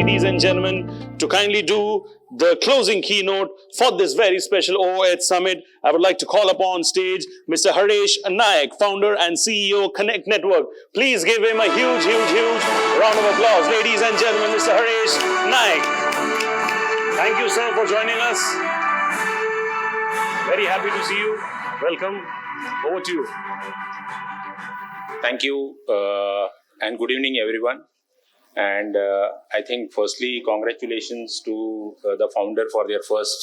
ladies and gentlemen, to kindly do the closing keynote for this very special OOH Summit, I would like to call upon stage Mr. Haresh Nayak, founder and CEO Connect Network. Please give him a huge round of applause. Ladies and gentlemen, Mr. Haresh Nayak. Thank you, sir, for joining us. Very happy to see you. Welcome. Over to you. Thank you and good evening everyone. And I think firstly congratulations to the founder for their first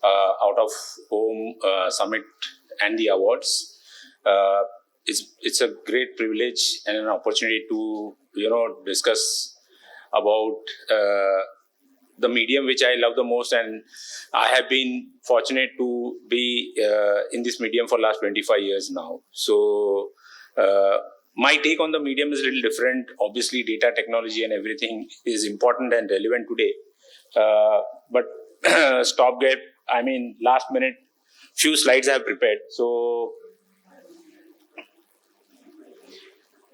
out of home summit and the awards. It's a great privilege and an opportunity to discuss about the medium which I love the most, and I have been fortunate to be in this medium for last 25 years now. So my take on the medium is a little different. Obviously, data technology and everything is important and relevant today. But stopgap, I mean, last minute, few slides I have prepared. So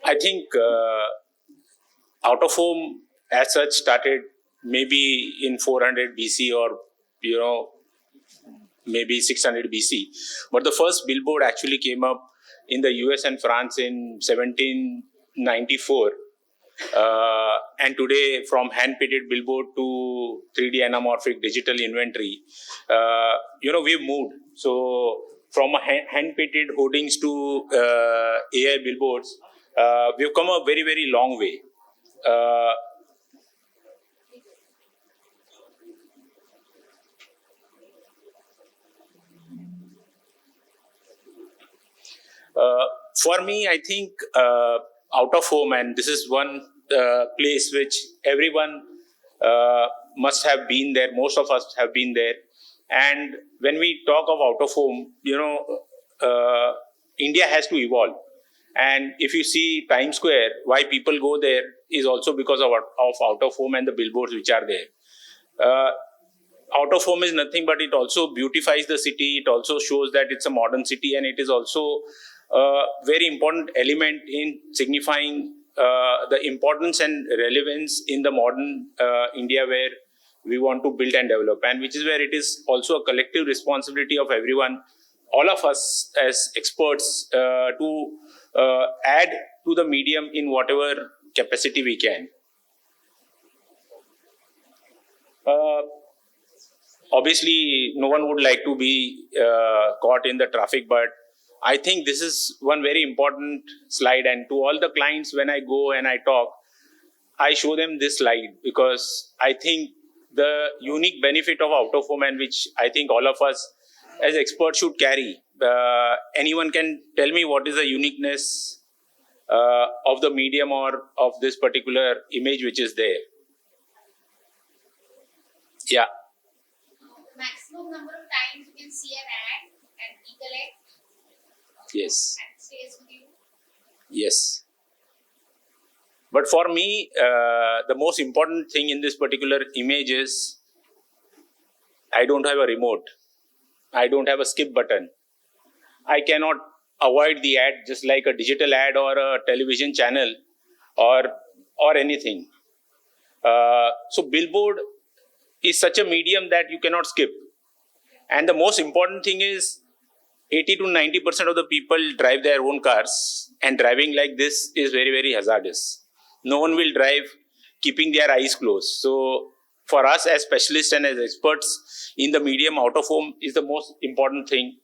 I think out of home as such started maybe in 400 BC or, maybe 600 BC. But the first billboard actually came up in the US and France in 1794. And today, from hand-painted billboard to 3D anamorphic digital inventory, we've moved. So from hand-painted hoardings to AI billboards, we've come a very long way. For me, I think out of home, and this is one place which everyone must have been there. Most of us have been there. And when we talk of out of home, India has to evolve. And if you see Times Square, why people go there is also because of out of home and the billboards which are there. Out of home is nothing but it also beautifies the city. It also shows that it's a modern city, and it is also a very important element in signifying the importance and relevance in the modern India where we want to build and develop, and which is where it is also a collective responsibility of everyone, all of us as experts, to add to the medium in whatever capacity we can. Obviously, no one would like to be caught in the traffic, but I think this is one very important slide. And to all the clients, when I go and I talk, I show them this slide because I think the unique benefit of out of home, and which I think all of us as experts should carry. Anyone can tell me what is the uniqueness of the medium or of this particular image which is there? Yeah. Maximum number of times you can see an ad and recollect. Yes. And stays with you. Yes. But for me, the most important thing in this particular image is I don't have a remote. I don't have a skip button. I cannot avoid the ad just like a digital ad or a television channel or anything. So billboard is such a medium that you cannot skip. And the most important thing is 80 to 90% of the people drive their own cars, and driving like this is very hazardous. No one will drive keeping their eyes closed. So for us as specialists and as experts in the medium, out of home is the most important thing,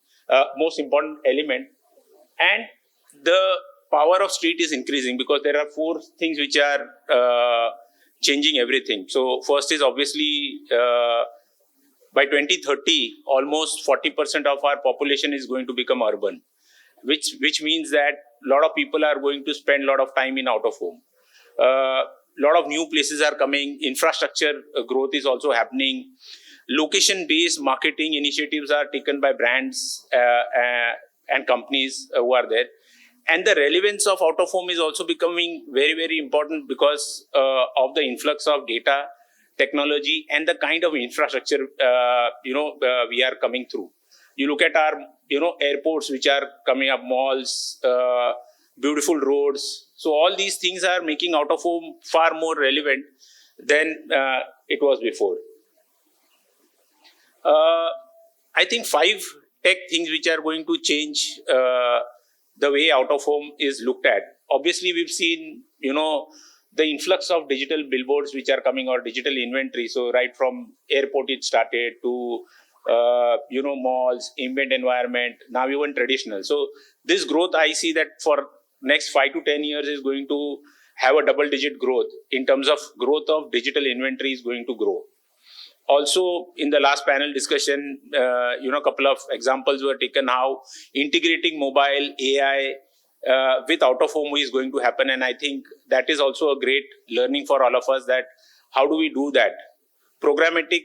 most important element. And the power of street is increasing because there are four things which are changing everything. So first is obviously by 2030, almost 40% of our population is going to become urban, which means that a lot of people are going to spend a lot of time in out of home. A lot of new places are coming. Infrastructure growth is also happening. Location-based marketing initiatives are taken by brands and companies who are there. And the relevance of out of home is also becoming very important because of the influx of data, technology, and the kind of infrastructure we are coming through. You look at our airports which are coming up, malls, beautiful roads. So all these things are making out of home far more relevant than it was before. I think 5 tech things which are going to change the way out of home is looked at. Obviously, we've seen, the influx of digital billboards which are coming, or digital inventory. So right from airport it started to, malls, event environment, now even traditional. So this growth, I see that for next 5 to 10 years is going to have a double-digit growth in terms of growth of digital inventory is going to grow. Also, in the last panel discussion, a couple of examples were taken how integrating mobile AI with out of home is going to happen, and I think that is also a great learning for all of us. That how do we do that? Programmatic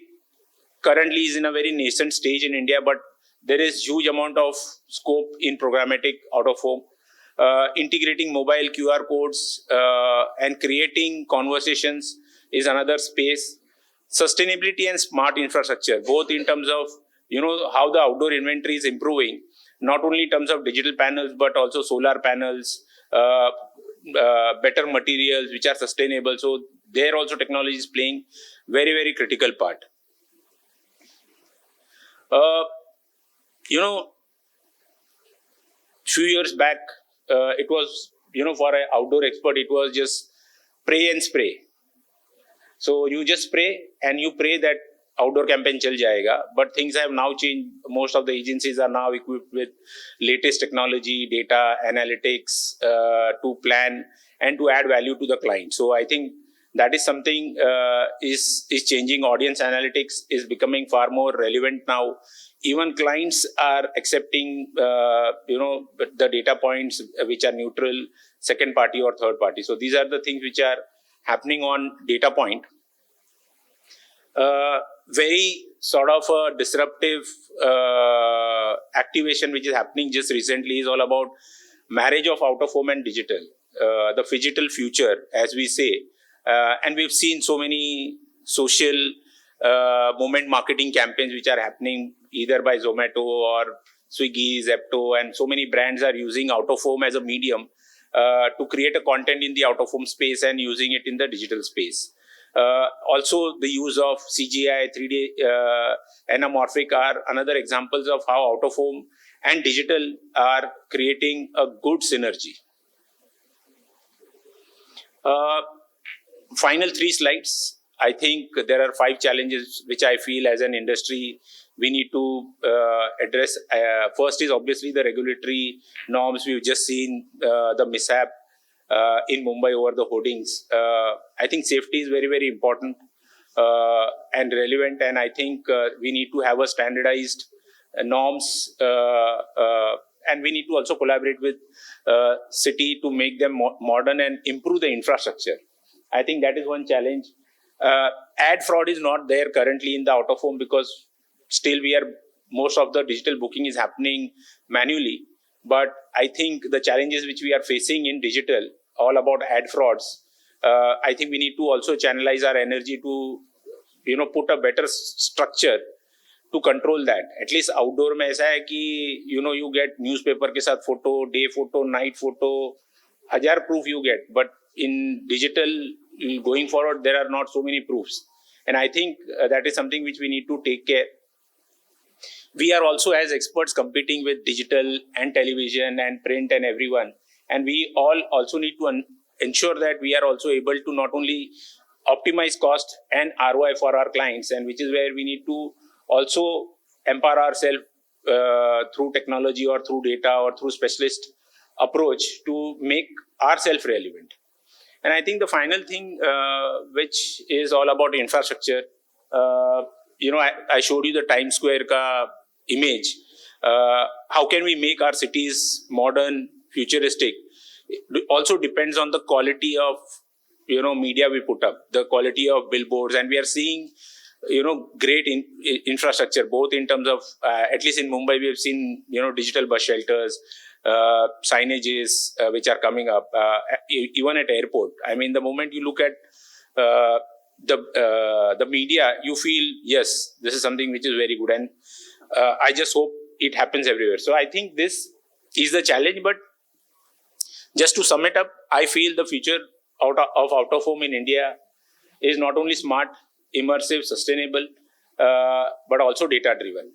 currently is in a very nascent stage in India, but there is huge amount of scope in programmatic out of home. Integrating mobile QR codes and creating conversations is another space. Sustainability and smart infrastructure, both in terms of how the outdoor inventory is improving, not only in terms of digital panels but also solar panels, better materials which are sustainable. So there also technology is playing very, very critical part. Few years back, it was, for an outdoor expert, it was just pray and spray. So you just spray and you pray that outdoor campaign chal jayega. But things have now changed. Most of the agencies are now equipped with latest technology, data, analytics to plan and to add value to the client. So I think that is something is changing. Audience analytics is becoming far more relevant now. Even clients are accepting, the data points which are neutral, second party or third party. So these are the things which are happening on data point. Very sort of a disruptive activation which is happening just recently is all about marriage of out of home and digital, the phygital future, as we say. And we've seen so many social moment marketing campaigns which are happening either by Zomato or Swiggy, Zepto, and so many brands are using out of home as a medium to create a content in the out of home space and using it in the digital space. Also, the use of CGI, 3D anamorphic are another examples of how out of home and digital are creating a good synergy. Final 3 slides. I think there are 5 challenges which I feel as an industry we need to address. First is obviously the regulatory norms. We've just seen the mishap in Mumbai over the hoardings. I think safety is very, very important and relevant, and I think we need to have a standardized norms and we need to also collaborate with city to make them modern and improve the infrastructure. I think that is one challenge. Ad fraud is not there currently in the out of home because still most of the digital booking is happening manually. But I think the challenges which we are facing in digital, all about ad frauds, I think we need to also channelize our energy to, put a better structure to control that. At least outdoor mein aisa hai ki, you get newspaper ke saath photo, day photo, night photo, 1000 proof you get. But in digital, going forward, there are not so many proofs. And I think that is something which we need to take care. We are also as experts competing with digital and television and print and everyone. And we all also need to ensure that we are also able to not only optimize cost and ROI for our clients, and which is where we need to also empower ourselves through technology or through data or through specialist approach to make ourselves relevant. And I think the final thing, which is all about infrastructure, I showed you the Times Square ka image. How can we make our cities modern, futuristic? It also depends on the quality of, media we put up, the quality of billboards. And we are seeing, great infrastructure, both in terms of, at least in Mumbai, we have seen, digital bus shelters, signages which are coming up, even at airport. I mean, the moment you look at the media, you feel, yes, this is something which is very good. And I just hope it happens everywhere. So I think this is the challenge. But just to sum it up, I feel the future of out of home in India is not only smart, immersive, sustainable, but also data-driven.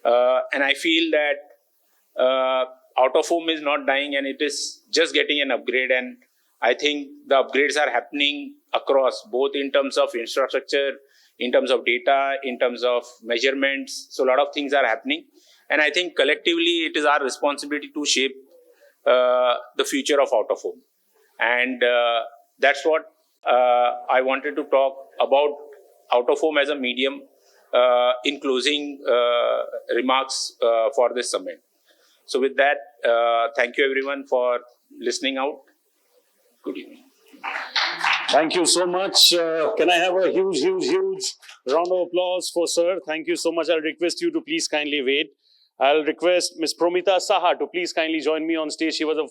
And I feel that out of home is not dying, and it is just getting an upgrade. And I think the upgrades are happening across, both in terms of infrastructure, in terms of data, in terms of measurements. So a lot of things are happening. And I think collectively it is our responsibility to shape the future of out of home. And that's what I wanted to talk about out of home as a medium in closing remarks for this summit. So with that, thank you everyone for listening out. Good evening. Thank you so much. Can I have a huge round of applause for sir? Thank you so much. I'll request you to please kindly wait. I'll request Ms. Promita Saha to please kindly join me on stage. She was a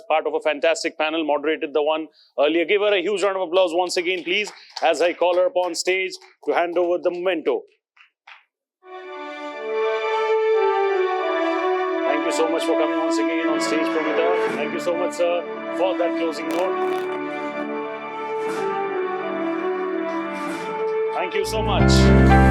part of a fantastic panel, moderated the one earlier. Give her a huge round of applause once again, please, as I call her up on stage to hand over the memento. Thank you so much for coming once again on stage, Promita. Thank you so much, sir, for that closing note. Thank you so much.